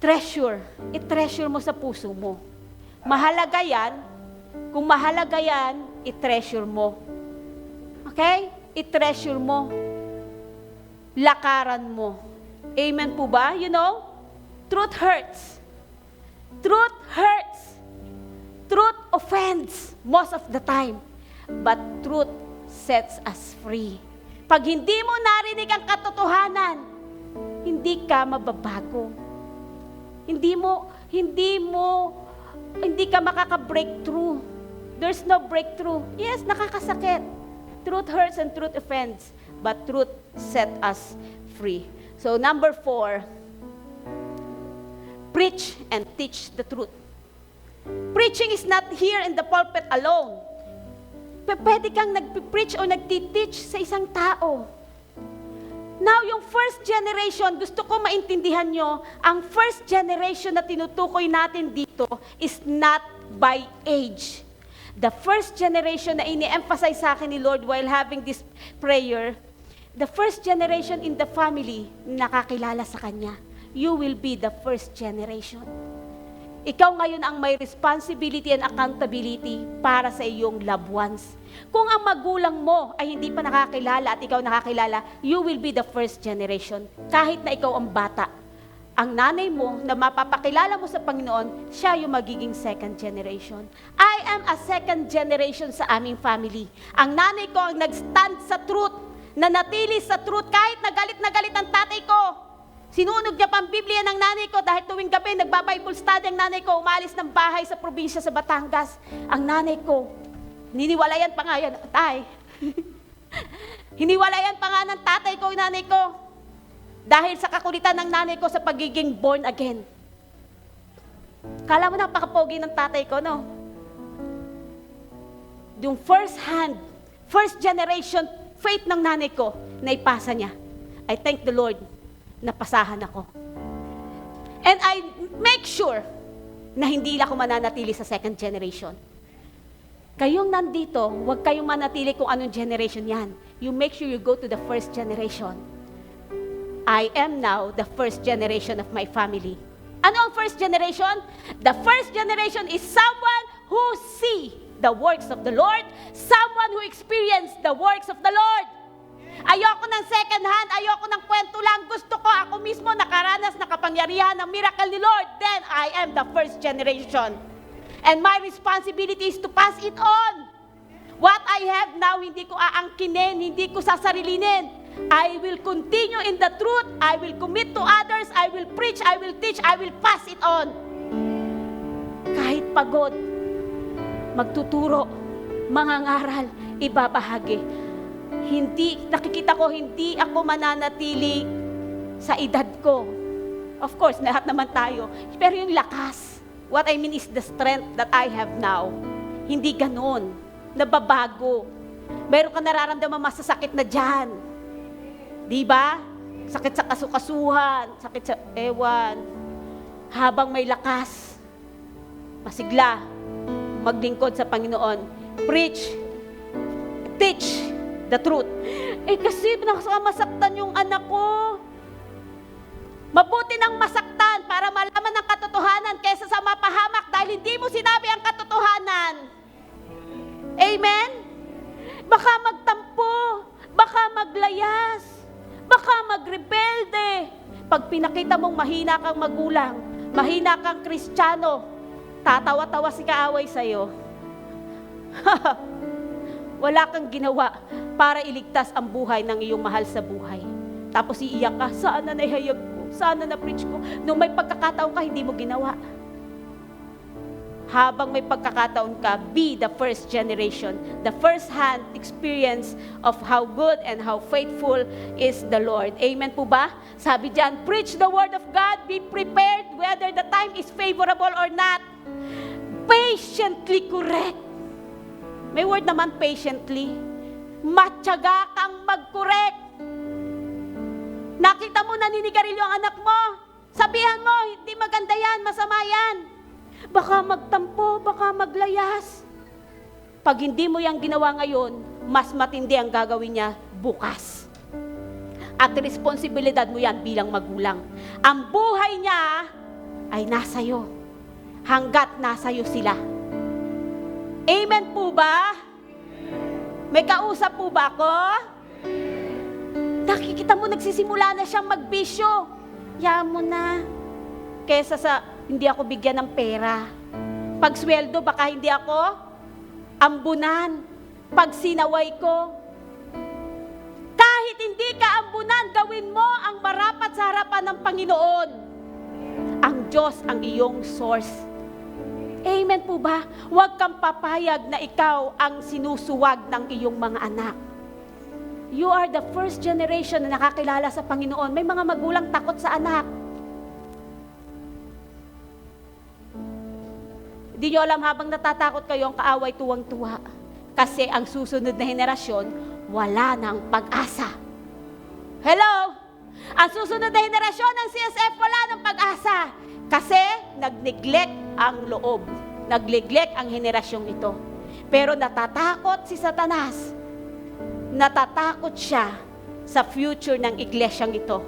Treasure. I-treasure mo sa puso mo. Mahalaga yan. Kung mahalaga yan, i-treasure mo. Okay? I-treasure mo. Lakaran mo. Amen po ba? You know, truth hurts. Truth hurts. Truth offends most of the time. but truth sets us free. Pag hindi mo narinig ang katotohanan, hindi ka mababago. Hindi ka makaka-breakthrough. There's no breakthrough. Yes, nakakasakit. Truth hurts and truth offends, but truth set us free. So number 4, preach and teach the truth. Preaching is not here in the pulpit alone. Pwede kang nag-preach o nag-teach sa isang tao. Now, yung first generation, gusto ko maintindihan nyo, ang first generation na tinutukoy natin dito is not by age. The first generation na ini-emphasize sa akin ni Lord while having this prayer, the first generation in the family, nakakilala sa Kanya. You will be the first generation. Ikaw ngayon ang may responsibility and accountability para sa iyong loved ones. Kung ang magulang mo ay hindi pa nakakilala at ikaw nakakilala, you will be the first generation. Kahit na ikaw ang bata. Ang nanay mo na mapapakilala mo sa Panginoon, siya yung magiging second generation. I am a second generation sa aming family. Ang nanay ko ang nag-stand sa truth, nanatili sa truth kahit na galit ang tatay ko. Sinunog niya pang Biblia ng nanay ko dahil tuwing gabi nagba-Bible study ang nanay ko, umalis ng bahay sa probinsya sa Batangas. Ang nanay ko, hiniwalayan pa nga yan, tay. Hiniwalayan pa nga ng tatay ko, nanay ko. Dahil sa kakulitan ng nanay ko sa pagiging born again. Kala mo napakapogi ng tatay ko, no? Yung first generation faith ng nanay ko, naipasa niya. I thank the Lord. Napasahan ako. And I make sure na hindi ako mananatili sa second generation. Kayong nandito, huwag kayong manatili kung anong generation yan. You make sure you go to the first generation. I am now the first generation of my family. Ano ang first generation? The first generation is someone who see the works of the Lord, someone who experience the works of the Lord. Ayoko ng second hand, ayoko ng kwento lang. Gusto ko ako mismo nakaranas na kapangyarihan ng miracle ni Lord. Then I am the first generation. And my responsibility is to pass it on. What I have now, hindi ko aangkinin, hindi ko sasarilinin. I will continue in the truth. I will commit to others. I will preach, I will teach, I will pass it on. Kahit pagod, magtuturo, mangangaral, ibabahagi. Nakikita ko, hindi ako mananatili sa edad ko. Of course, lahat naman tayo. Pero yung lakas, what I mean is the strength that I have now. Hindi ganon. Nababago. Meron ka nararamdaman masasakit na dyan. Diba? Sakit sa kasukasuhan, sakit sa ewan. Habang may lakas, masigla, maglingkod sa Panginoon. Preach, teach the truth. Kasi masaktan yung anak ko. Mabuti nang masaktan para malaman ng katotohanan kaysa sa mapahamak dahil hindi mo sinabi ang katotohanan. Amen? Baka magtampo, baka maglayas, baka magrebelde. Pag pinakita mong mahina kang magulang, mahina kang Kristiyano, tatawa-tawa si kaaway sa'yo. Wala kang ginawa para iligtas ang buhay ng iyong mahal sa buhay. Tapos iiyak ka, saan na naihayag ko? Saan na na-preach ko? Nung may pagkakataon ka, hindi mo ginawa. Habang may pagkakataon ka, be the first generation. The first-hand experience of how good and how faithful is the Lord. Amen po ba? Sabi diyan, preach the word of God, be prepared whether the time is favorable or not. Patiently correct. May word naman, patiently. Matyaga kang mag-correct. Nakita mo naninigarilyo ang anak mo. Sabihan mo, hindi maganda yan, masama yan. Baka magtampo, baka maglayas. Pag hindi mo yang ginawa ngayon, mas matindi ang gagawin niya bukas. At responsibilidad mo yan bilang magulang. Ang buhay niya ay nasa iyo. Hanggat nasa iyo sila. Amen po ba? May kausap po ba ako? Nakikita mo, nagsisimula na siyang magbisyo. Yaman mo na. Kesa sa, hindi ako bigyan ng pera. Pag sweldo, baka hindi ako ambunan. pag sinaway ko. Kahit hindi ka ambunan, gawin mo ang marapat sa harapan ng Panginoon. Ang Diyos ang iyong source. Amen po ba? Huwag kang papayag na ikaw ang sinusuwag ng iyong mga anak. You are the first generation na nakakilala sa Panginoon. May mga magulang takot sa anak. Hindi nyo alam, habang natatakot kayo, ang kaaway tuwang-tuwa. Kasi ang susunod na henerasyon, wala ng pag-asa. Hello? Ang susunod na henerasyon ng CSF, wala ng pag-asa. Kasi nag-neglect ang loob. Nag-neglect ang henerasyong ito. Pero natatakot si Satanas. Natatakot siya sa future ng iglesyang ito.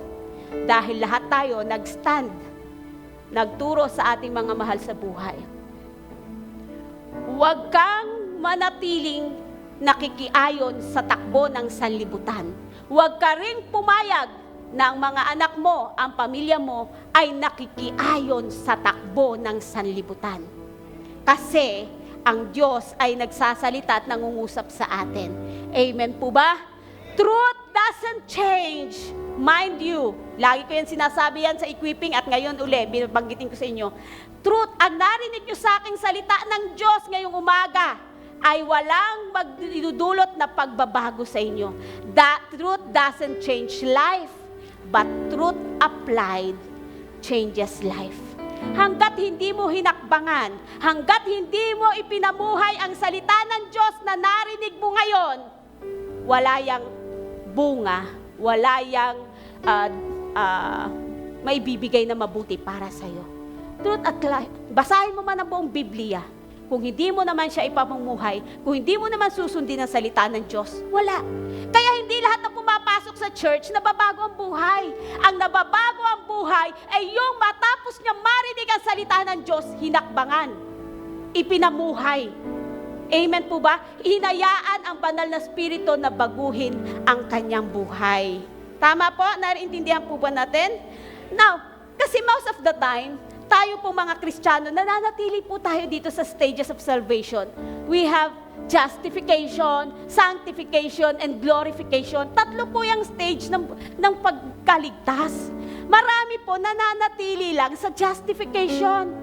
Dahil lahat tayo nag-stand, nagturo sa ating mga mahal sa buhay. Huwag kang manatiling nakikiayon sa takbo ng sanlibutan. Huwag ka ring pumayag na ang mga anak mo, ang pamilya mo, ay nakikiayon sa takbo ng sanlibutan. Kasi ang Diyos ay nagsasalita at nangungusap sa atin. Amen po ba? Truth doesn't change. Mind you, lagi ko yan sinasabi yan sa equipping at ngayon uli, binabanggitin ko sa inyo. Truth, ang narinig nyo sa aking salita ng Diyos ngayong umaga, ay walang magdudulot na pagbabago sa inyo. That truth doesn't change life, but truth applied changes life. Hanggat hindi mo hinakbangan, hanggat hindi mo ipinamuhay ang salita ng Diyos na narinig mo ngayon, wala yang bunga, wala yang may bibigay na mabuti para sa'yo. Truth at life. Basahin mo man ang buong Biblia. Kung hindi mo naman siya ipamumuhay, kung hindi mo naman susundin ang salita ng Diyos, wala. Kaya hindi lahat na pumapasok sa church, nababago ang buhay. Ang nababago ang buhay ay yung matapos niya marinig ang salita ng Diyos, hinakbangan, ipinamuhay. Amen po ba? Hinayaan ang banal na spirito na baguhin ang kanyang buhay. Tama po? Naiintindihan po ba natin? Now, kasi most of the time, tayo po mga Kristiyano, nananatili po tayo dito sa stages of salvation. We have justification, sanctification, and glorification. Tatlo po yung stage ng pagkaligtas. Marami po nananatili lang sa justification.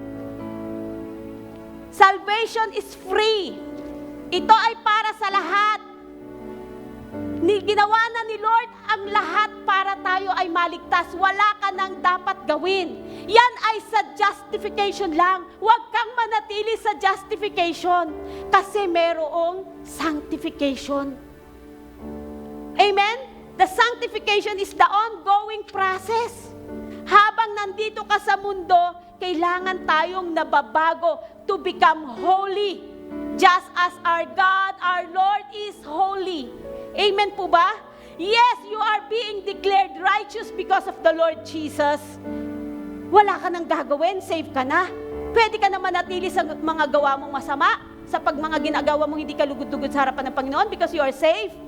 Salvation is free. Ito ay para sa lahat. Ginawa na ni Lord ang lahat para tayo ay maligtas. Wala ka nang dapat gawin. Yan ay sa justification lang. Huwag kang manatili sa justification kasi merong sanctification. Amen? The sanctification is the ongoing process. Habang nandito ka sa mundo, kailangan tayong nababago to become holy. Just as our God, our Lord is holy. Amen po ba? Yes, you are being declared righteous because of the Lord Jesus. Wala ka nang gagawin, save ka na. Pwede ka na manatili sa mga gawa mong masama, sa mga ginagawa mong hindi ka lugod-lugod sa harapan ng Panginoon because you are saved.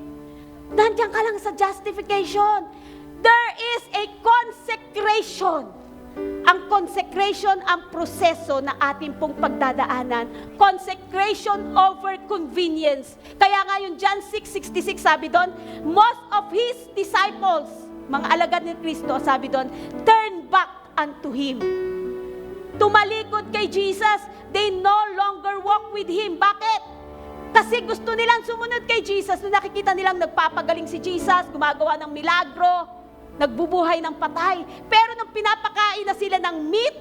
Nandiyan ka lang sa justification. There is a consecration. Ang consecration, ang proseso na ating pong pagdadaanan. Consecration over convenience. Kaya nga yung John 6:66 sabi doon, most of His disciples, mga alagad ni Kristo, sabi doon, turn back unto Him. Tumalikod kay Jesus, they no longer walk with Him. Bakit? Kasi gusto nilang sumunod kay Jesus, nung nakikita nilang nagpapagaling si Jesus, gumagawa ng milagro, nagbubuhay ng patay. Pero nung pinapakain na sila ng meat,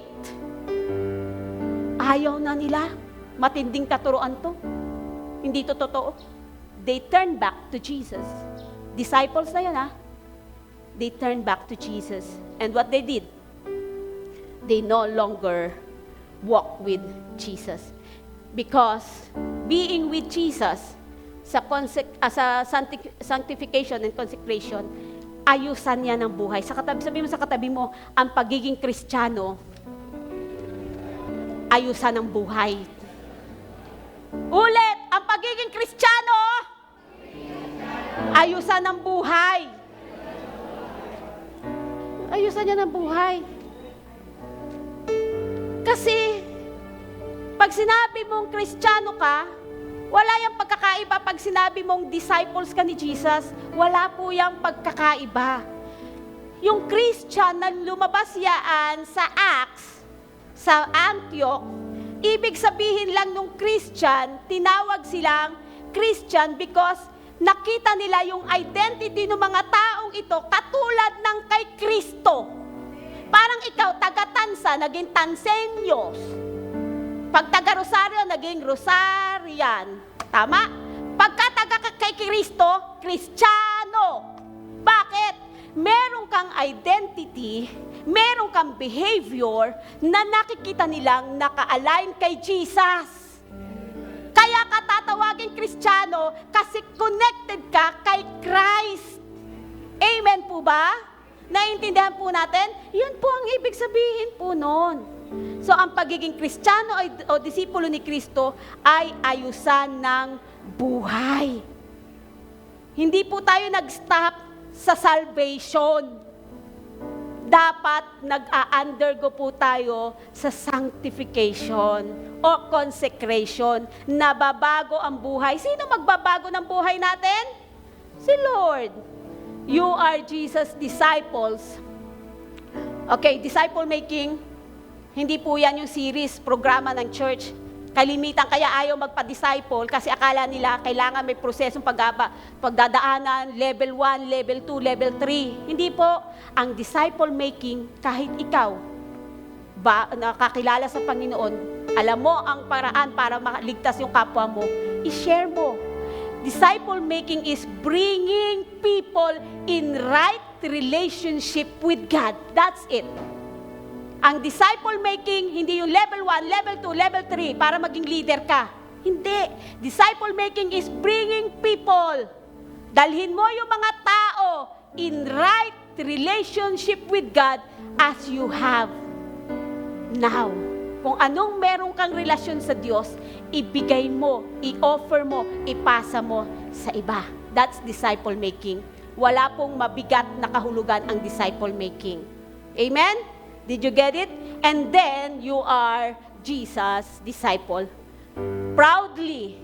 ayaw na nila. Matinding katuruan to. Hindi to totoo. They turned back to Jesus. Disciples na yun, ha? They turned back to Jesus. And what they did? They no longer walk with Jesus. Because being with Jesus sa sanctification and consecration, ayusan niya ng buhay. Sabi mo sa katabi mo, ang pagiging Kristiyano, ayusan ng buhay. Ulit, ang pagiging Kristiyano, ayusan ng buhay. Ayusan niya ng buhay. Kasi, pag sinabi mong Kristiyano ka, Wala yung pagkakaiba pag sinabi mong disciples ka ni Jesus. Wala po yung pagkakaiba. Yung Christian na lumabas yaan sa Acts, sa Antioch, ibig sabihin lang nung Christian, tinawag silang Christian because nakita nila yung identity ng mga taong ito katulad ng kay Kristo. Parang ikaw, taga-Tansa, naging Tansenyos. Pag taga-Rosario, naging Rosarian. Tama? Pagka taga kay Kristo, Kristiyano. Bakit? Meron kang identity, meron kang behavior na nakikita nilang naka-align kay Jesus. Kaya ka tatawagin Kristiyano kasi connected ka kay Christ. Amen po ba? Naintindihan po natin? Yun po ang ibig sabihin po noon. So ang pagiging Kristiyano o disipulo ni Kristo ay ayusan ng buhay. Hindi po tayo nag-stop sa salvation. Dapat nag-a-undergo po tayo sa sanctification o consecration. Nababago ang buhay. Sino magbabago ng buhay natin? Si Lord. You are Jesus' disciples. Okay, disciple making, hindi po yan yung series, programa ng church. Kalimitan, kaya ayaw magpa-disciple kasi akala nila kailangan may prosesong pagdadaanan, level 1, level 2, level 3. Hindi po. Ang disciple making, kahit ikaw, nakakilala sa Panginoon, alam mo ang paraan para maligtas yung kapwa mo, i-share mo. Disciple making is bringing people in right relationship with God. That's it. Ang disciple making, hindi yung level 1, level 2, level 3 para maging leader ka. Hindi. Disciple making is bringing people. Dalhin mo yung mga tao in right relationship with God as you have now. Kung anong meron kang relasyon sa Diyos, ibigay mo, i-offer mo, ipasa mo sa iba. That's disciple making. Wala pong mabigat na kahulugan ang disciple making. Amen? Did you get it? And then, you are Jesus' disciple. Proudly,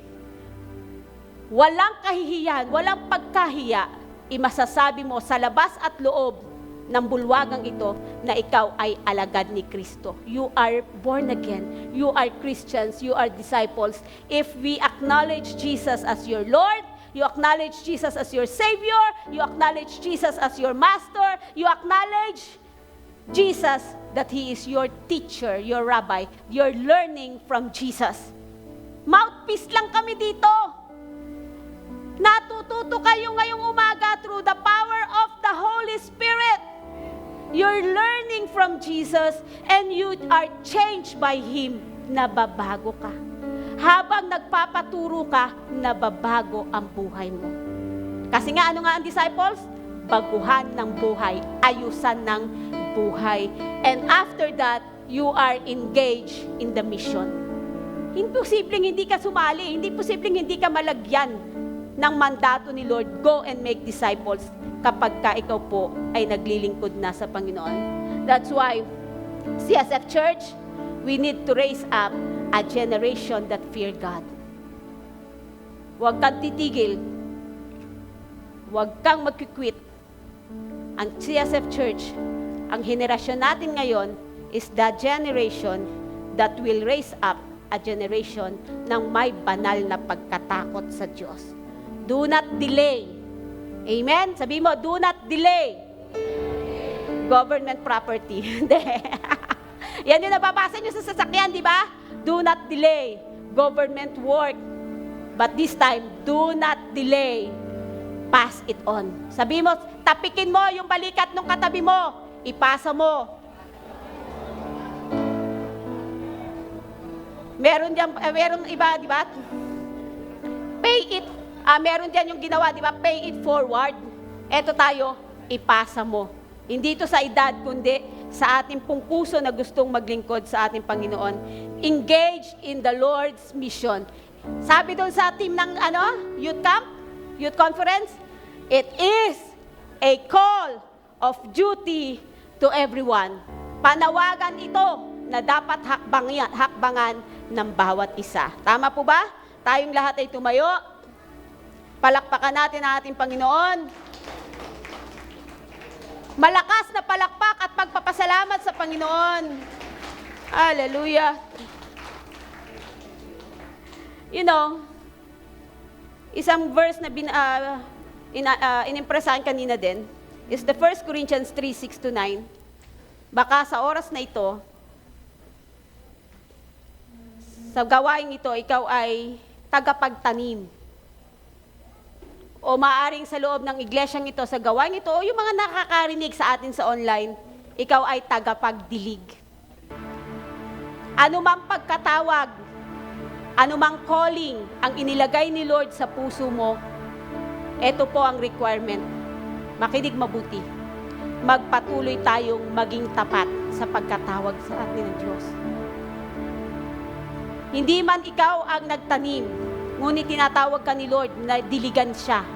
walang kahihiyan, walang pagkahiya, imasasabi mo sa labas at loob ng bulwagang ito na ikaw ay alagad ni Kristo. You are born again. You are Christians. You are disciples. If we acknowledge Jesus as your Lord, you acknowledge Jesus as your Savior, you acknowledge Jesus as your Master, you acknowledge Jesus, that He is your teacher, your rabbi. You're learning from Jesus. Mouthpiece lang kami dito. Natututo kayo ngayong umaga through the power of the Holy Spirit. You're learning from Jesus and you are changed by Him. Nababago ka. Habang nagpapaturo ka, nababago ang buhay mo. Kasi nga, ano nga ang disciples? Baguhan ng buhay, ayusan ng buhay. And after that, you are engaged in the mission. Imposibleng hindi ka sumali, hindi posibleng hindi ka malagyan ng mandato ni Lord, go and make disciples kapag ka ikaw po ay naglilingkod na sa Panginoon. That's why, CSF Church, we need to raise up a generation that fear God. Huwag kang titigil. Huwag kang magkikwit. Ang CSF Church, ang henerasyon natin ngayon is the generation that will raise up a generation ng may banal na pagkatakot sa Diyos. Do not delay. Amen? Sabi mo, do not delay. Government property. Hindi. Yan yung nababasa nyo sa sasakyan, di ba? Do not delay. Government work. But this time, do not delay. Pass it on. Sabi mo, tapikin mo yung balikat ng katabi mo. Ipasa mo. Meron iba, di ba? Pay it. Meron diyan yung ginawa, di ba? Pay it forward. Eto tayo, ipasa mo. Hindi ito sa edad, kundi sa ating pong puso na gustong maglingkod sa ating Panginoon. Engage in the Lord's mission. Sabi doon sa team ng youth camp, youth conference, it is a call of duty to everyone. Panawagan ito na dapat hakbangan ng bawat isa. Tama po ba? tayong lahat ay tumayo. Palakpakan natin ang ating Panginoon. Malakas na palakpak at pagpapasalamat sa Panginoon. Hallelujah. You know, isang verse na inimpresahan kanina din is the 1 Corinthians 3:6-9. Baka sa oras na ito, sa gawain ito, ikaw ay tagapagtanim. O maaring sa loob ng iglesyang ito, sa gawain ito, o yung mga nakakarinig sa atin sa online, ikaw ay tagapagdilig. Anumang pagkatawag, anumang calling ang inilagay ni Lord sa puso mo, ito po ang requirement. Makinig mabuti. Magpatuloy tayong maging tapat sa pagkatawag sa atin ng Diyos. Hindi man ikaw ang nagtanim, ngunit tinatawag ka ni Lord na diligan siya.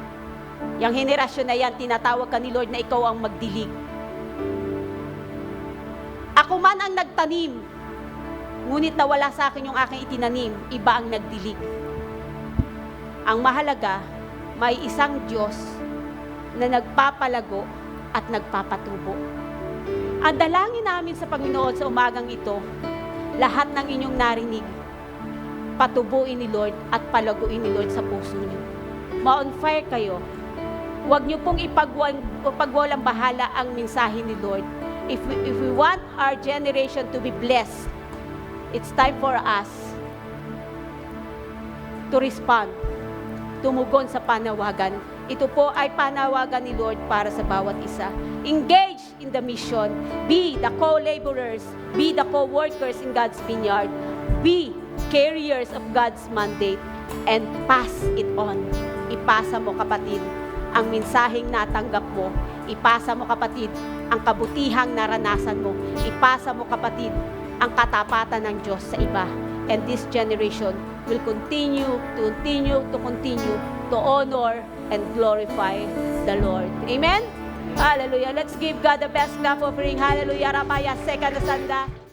Yang henerasyon na yan, tinatawag ka ni Lord na ikaw ang magdilig. Ako man ang nagtanim, ngunit nawala sa akin yung aking itinanim, iba ang nagdilig. Ang mahalaga, may isang Diyos na nagpapalago at nagpapatubo. Ang dalangin namin sa Panginoon sa umagang ito, lahat ng inyong narinig, patubuin ni Lord at palaguin ni Lord sa puso niyo. Ma-on fire kayo. Huwag niyo pong ipagwalang bahala ang mensahe ni Lord. If we want our generation to be blessed, it's time for us to respond, tumugon sa panawagan. Ito po ay panawagan ni Lord para sa bawat isa. Engage in the mission. Be the co-laborers. Be the co-workers in God's vineyard. Be carriers of God's mandate and pass it on. Ipasa mo, kapatid, ang mensaheng natanggap mo. Ipasa mo, kapatid, ang kabutihang naranasan mo. Ipasa mo, kapatid, ang katapatan ng Diyos sa iba. And this generation will continue to honor and glorify the Lord. Amen? Hallelujah. Let's give God the best clap offering. Hallelujah. Rapaya, second sanda.